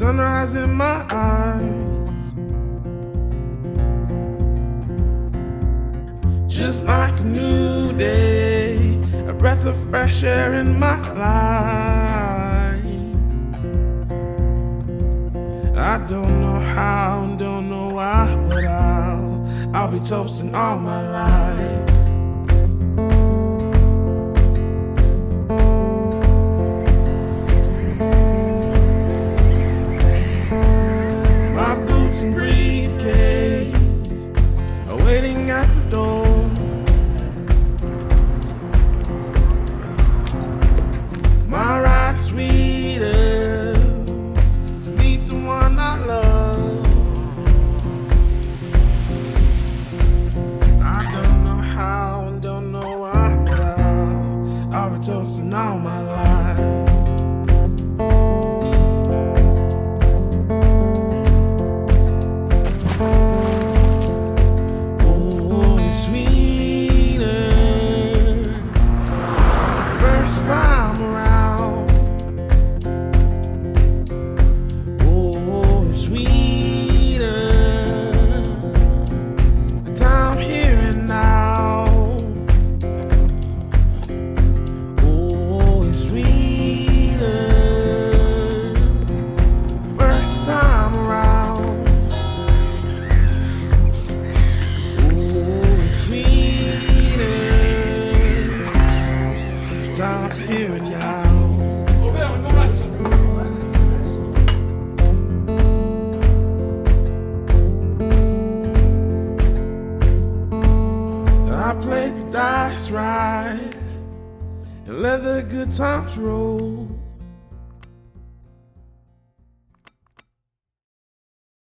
sunrise in my eyes, just like a new day, a breath of fresh air in my life. I don't know how, don't know why, but I'll be toasting all my life. My boots and briefcase are waiting at the door. My ride sweeter to meet the one I love. I don't know how and don't know why, but I'll be toasting all my life. Oh, it's sweeter first time around. Oh, it's sweeter the time here and now. Oh, it's sweeter first time around. Oh, it's sweeter the time here and now. I played the dice right and let the good times roll.